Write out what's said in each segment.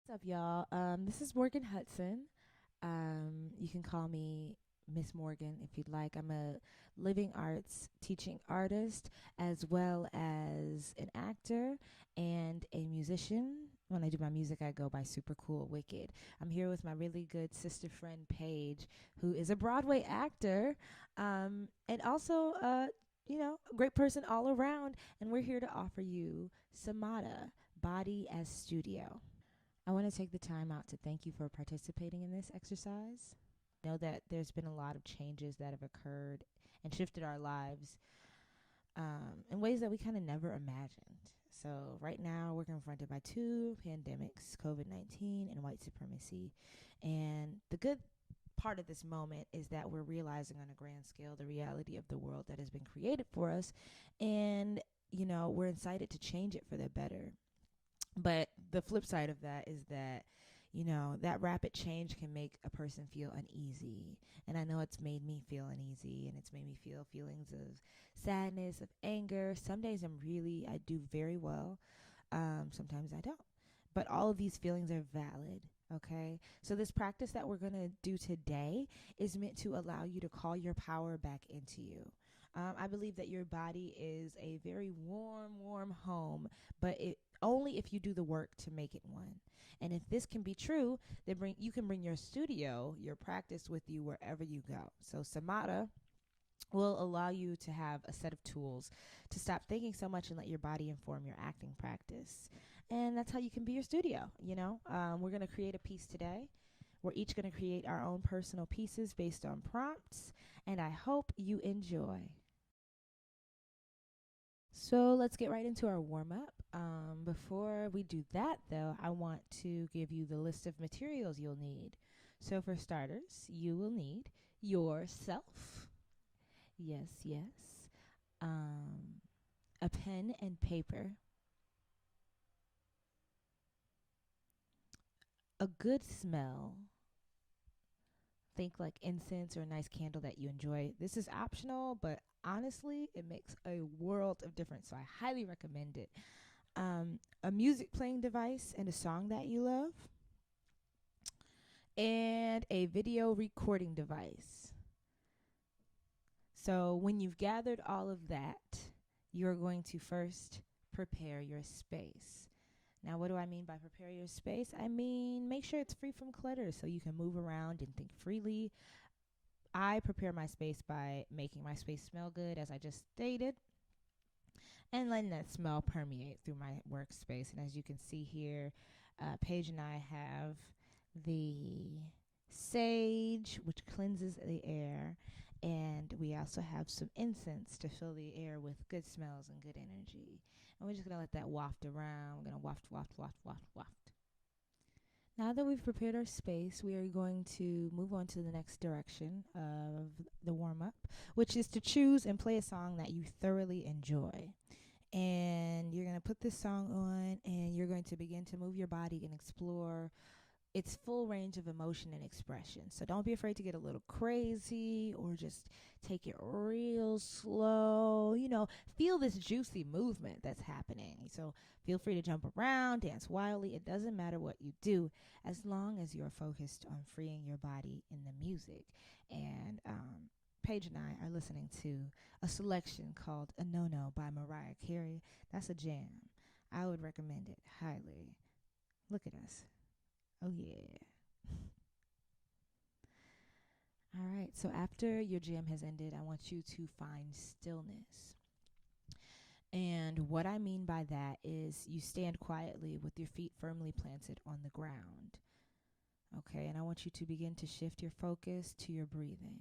What's up, y'all? This is Morgan Hudson. You can call me Miss Morgan if you'd like. I'm a living arts teaching artist as well as an actor and a musician. When I do my music, I go by Supercoolwicked. I'm here with my really good sister friend Paige, who is a Broadway actor, and also a great person all around. And we're here to offer you Somata, Body as Studio. I want to take the time out to thank you for participating in this exercise. Know that there's been a lot of changes that have occurred and shifted our lives in ways that we kind of never imagined. So, right now, we're confronted by two pandemics, COVID-19 and white supremacy. And the good part of this moment is that we're realizing on a grand scale the reality of the world that has been created for us. And, we're excited to change it for the better. But the flip side of that is that, that rapid change can make a person feel uneasy. And I know it's made me feel uneasy and it's made me feel feelings of sadness, of anger. Some days I do very well. Sometimes I don't. But all of these feelings are valid. Okay. So, this practice that we're going to do today is meant to allow you to call your power back into you. I believe that your body is a very warm home, but it only if you do the work to make it one. And if this can be true, then you can bring your studio, your practice with you wherever you go. So, Samata will allow you to have a set of tools to stop thinking so much and let your body inform your acting practice. And that's how you can be your studio. We're going to create a piece today. We're each going to create our own personal pieces based on prompts, and I hope you enjoy. So let's get right into our warm up. Before we do that, though, I want to give you the list of materials you'll need. So, for starters, you will need yourself. Yes, yes. Um, a pen and paper, a good smell. Think like incense or a nice candle that you enjoy. This is optional, but honestly, it makes a world of difference. So, I highly recommend it. A music playing device and a song that you love, and a video recording device. So, when you've gathered all of that, you're going to first prepare your space. Now, what do I mean by prepare your space? I mean, make sure it's free from clutter so you can move around and think freely. I prepare my space by making my space smell good, as I just stated, and letting that smell permeate through my workspace. And as you can see here, Paige and I have the sage, which cleanses the air, and we also have some incense to fill the air with good smells and good energy. And we're just gonna let that waft around. We're gonna waft, waft, waft, waft, waft. Now that we've prepared our space, we are going to move on to the next direction of the warm up, which is to choose and play a song that you thoroughly enjoy. And you're going to put this song on and you're going to begin to move your body and explore its full range of emotion and expression. So don't be afraid to get a little crazy or just take it real slow. Feel this juicy movement that's happening. So feel free to jump around, dance wildly. It doesn't matter what you do as long as you're focused on freeing your body in the music. And Paige and I are listening to a selection called A No No by Mariah Carey. That's a jam. I would recommend it highly. Look at us. Oh, yeah. All right. So after your jam has ended, I want you to find stillness. And what I mean by that is you stand quietly with your feet firmly planted on the ground. Okay. And I want you to begin to shift your focus to your breathing.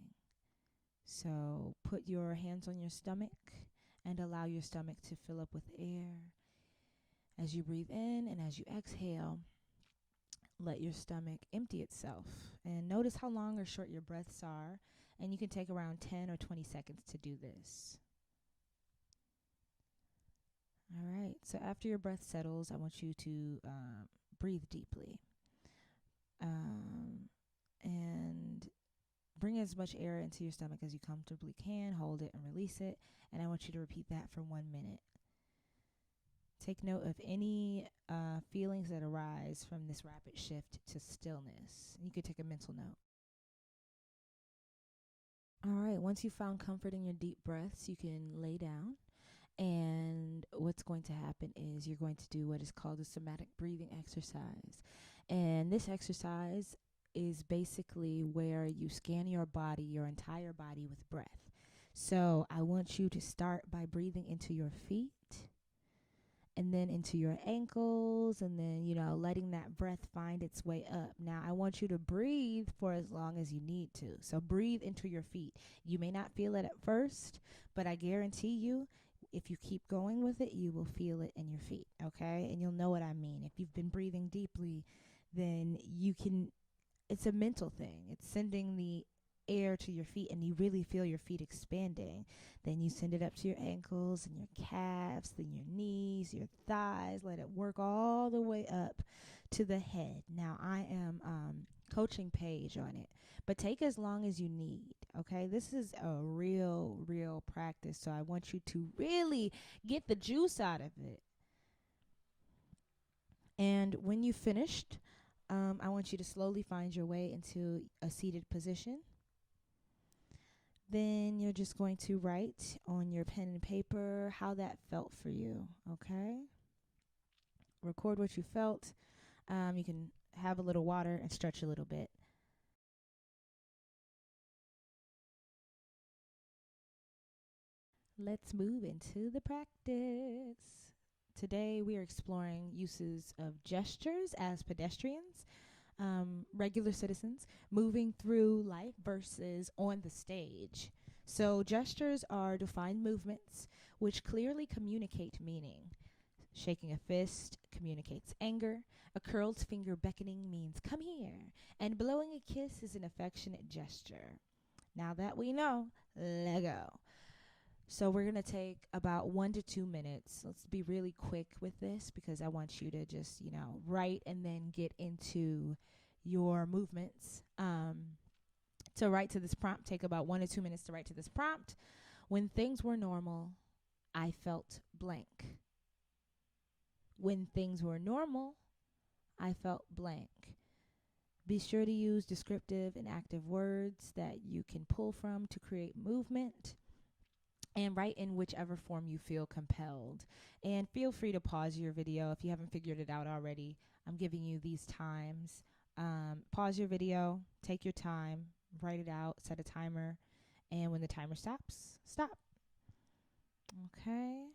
So put your hands on your stomach and allow your stomach to fill up with air. As you breathe in and as you exhale, let your stomach empty itself and notice how long or short your breaths are. And you can take around 10 or 20 seconds to do this. All right. So after your breath settles, I want you to breathe deeply and bring as much air into your stomach as you comfortably can. Hold it and release it. And I want you to repeat that for 1 minute. Take note of any feelings that arise from this rapid shift to stillness. You could take a mental note. All right, once you found comfort in your deep breaths, you can lay down. And what's going to happen is you're going to do what is called a somatic breathing exercise. And this exercise is basically where you scan your body, your entire body, with breath. So I want you to start by breathing into your feet and then into your ankles, and then, letting that breath find its way up. Now, I want you to breathe for as long as you need to. So breathe into your feet. You may not feel it at first, but I guarantee you, if you keep going with it, you will feel it in your feet, okay? And you'll know what I mean. If you've been breathing deeply, then it's a mental thing. It's sending the air to your feet, and you really feel your feet expanding. Then you send it up to your ankles and your calves, then your knees, your thighs. Let it work all the way up to the head. Now, I am coaching Paige on it, but take as long as you need, okay? This is a real practice, so I want you to really get the juice out of it. And when you finished, I want you to slowly find your way into a seated position. Then you're just going to write on your pen and paper how that felt for you, okay? Record what you felt. You can have a little water and stretch a little bit. Let's move into the practice. Today we are exploring uses of gestures as pedestrians, regular citizens moving through life versus on the stage. So gestures are defined movements which clearly communicate meaning. Shaking a fist communicates anger. A curled finger beckoning means come here. And blowing a kiss is an affectionate gesture. Now that we know, let go. So we're going to take about 1 to 2 minutes. Let's be really quick with this because I want you to just, write and then get into your movements. To write to this prompt, take about 1 to 2 minutes to write to this prompt. When things were normal, I felt blank. When things were normal, I felt blank. Be sure to use descriptive and active words that you can pull from to create movement. And write in whichever form you feel compelled. And feel free to pause your video if you haven't figured it out already. I'm giving you these times. Pause your video, take your time, write it out, set a timer, and when the timer stops, stop. Okay.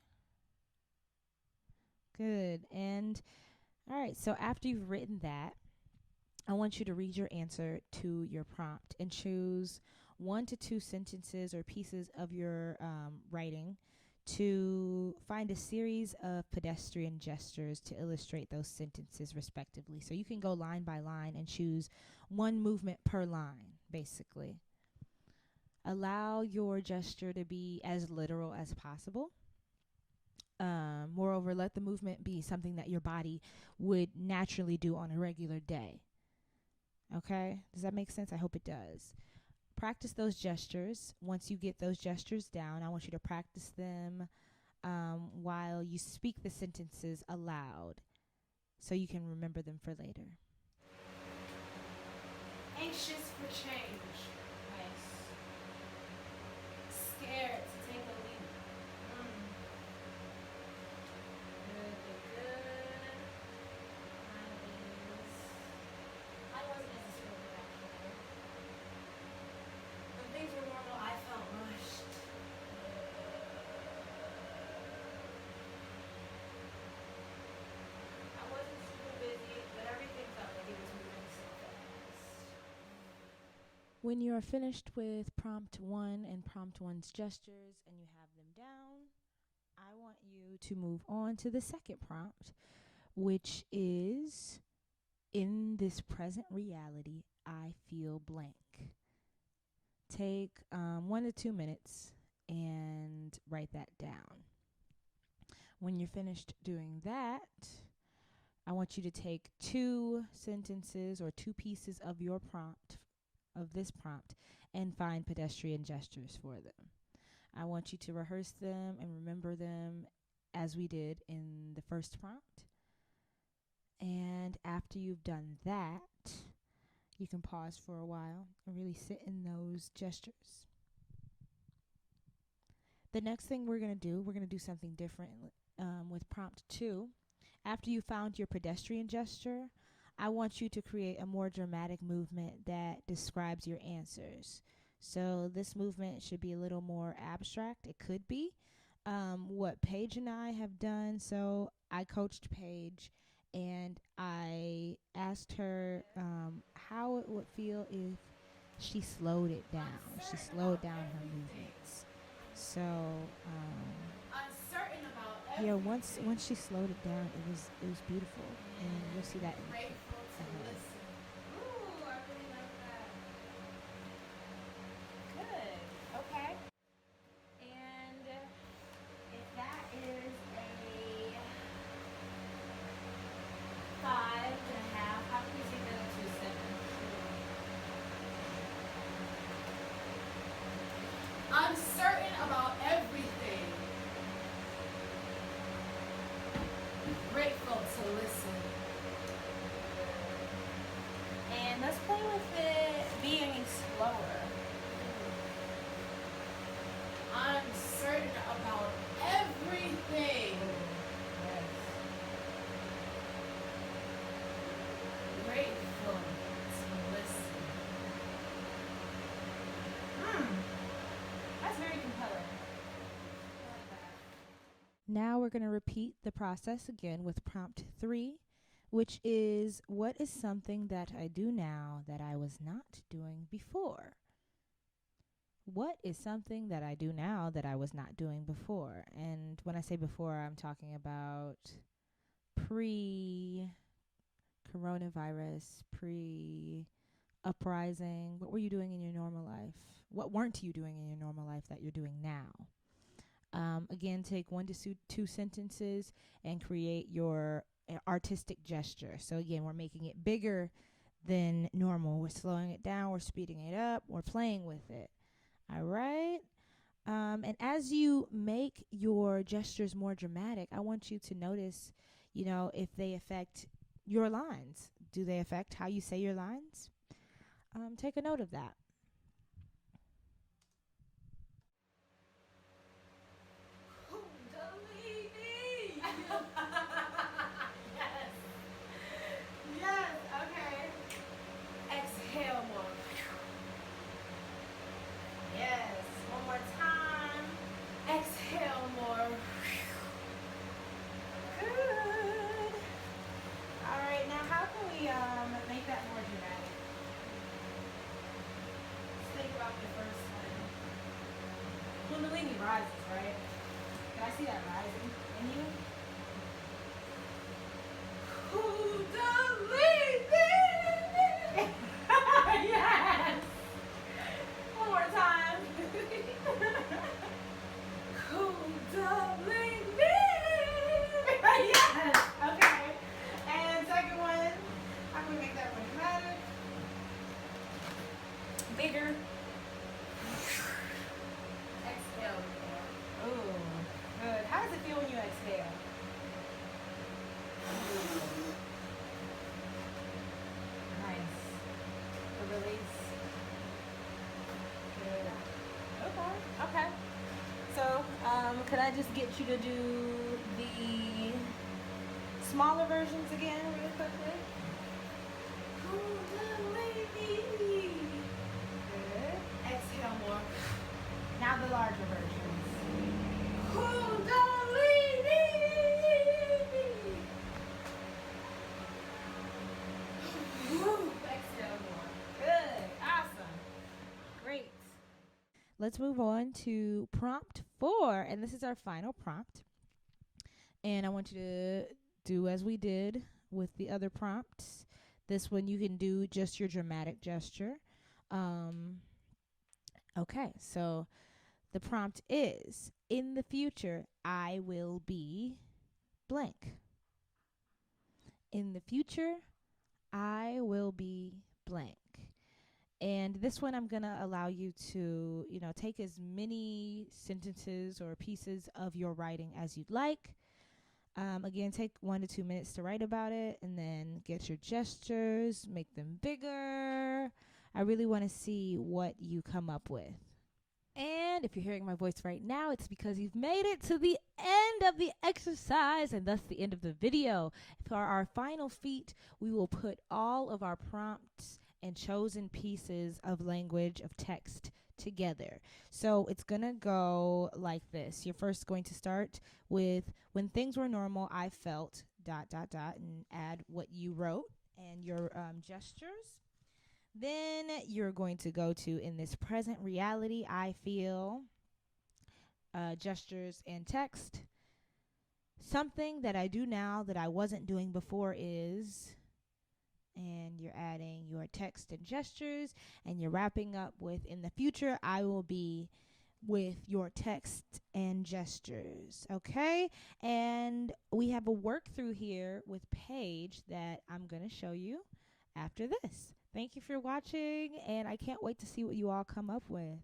Good. And all right, so after you've written that, I want you to read your answer to your prompt and choose 1 to 2 sentences or pieces of your writing to find a series of pedestrian gestures to illustrate those sentences respectively. So you can go line by line and choose one movement per line, basically. Allow your gesture to be as literal as possible. Moreover, let the movement be something that your body would naturally do on a regular day. Okay? Does that make sense? I hope it does. Practice those gestures. Once you get those gestures down, I want you to practice them while you speak the sentences aloud so you can remember them for later. Anxious for change. Nice. Scared to take a leap. Good. I wasn't necessarily that way. When things were normal, I felt rushed. I wasn't super busy, but everything felt like it was moving so fast. When you are finished with prompt 1 and prompt 1's gestures and you have them down, I want you to move on to the second prompt, which is, in this present reality, I feel blank. Take 1 to 2 minutes and write that down. When you're finished doing that, I want you to take 2 sentences or 2 pieces of your prompt, of this prompt, and find pedestrian gestures for them. I want you to rehearse them and remember them as we did in the first prompt. And after you've done that, you can pause for a while and really sit in those gestures. The next thing we're going to do something different with prompt 2. After you found your pedestrian gesture, I want you to create a more dramatic movement that describes your answers. So this movement should be a little more abstract. It could be what Paige and I have done. So I coached Paige and I asked her how it would feel if she slowed it down. She slowed down her movements. So yeah, once she slowed it down, it was beautiful, and you'll see that in the clip ahead. Ooh, I really like that. Good. Okay. And if that is a 5.5, how can you take that up to a 7? Uncertain about everything. Grateful to listen. And let's play with it being slower. Uncertain about everything. Yes. Grateful to listen. That's very compelling. I like that. Now we're going to repeat the process again with prompt 3, which is, what is something that I do now that I was not doing before? What is something that I do now that I was not doing before? And when I say before, I'm talking about pre-coronavirus, pre-uprising. What were you doing in your normal life? What weren't you doing in your normal life that you're doing now? Again, take 1 to 2 sentences and create your artistic gesture. So again, we're making it bigger than normal. We're slowing it down. We're speeding it up. We're playing with it. All right. And as you make your gestures more dramatic, I want you to notice, if they affect your lines. Do they affect how you say your lines? Take a note of that. Yes. Yes. Okay. Exhale more. Yes. One more time. Exhale more. Good. All right, now how can we make that more dramatic? Let's think about the first one. Kundalini rises, right? Can I see that rising in you? Yes. One more time. Yes. Okay. And second one, how can we make that more dramatic? Bigger. Exhale more. Ooh, good. How does it feel when you exhale? Nice. The release. Good. Okay. Okay. So, could I just get you to do the smaller versions again really quickly? Good. Exhale more. Now the larger versions. Exhale more. Good. Awesome. Great. Let's move on to prompt 4, and this is our final prompt. And I want you to do as we did with the other prompts. This one you can do just your dramatic gesture. Okay, so the prompt is, in the future, I will be blank. In the future, I will be blank. And this one I'm going to allow you to, take as many sentences or pieces of your writing as you'd like. Again, take 1 to 2 minutes to write about it, and then get your gestures, make them bigger. I really want to see what you come up with. And if you're hearing my voice right now, it's because you've made it to the end of the exercise and thus the end of the video. For our final feat, we will put all of our prompts and chosen pieces of language of text together. So it's going to go like this. You're first going to start with when things were normal, I felt ... and add what you wrote and your gestures. Then you're going to go to in this present reality, I feel, gestures and text. Something that I do now that I wasn't doing before is, and you're adding your text and gestures, and you're wrapping up with in the future, I will be with your text and gestures. Okay. And we have a work through here with Paige that I'm going to show you after this. Thank you for watching, and I can't wait to see what you all come up with.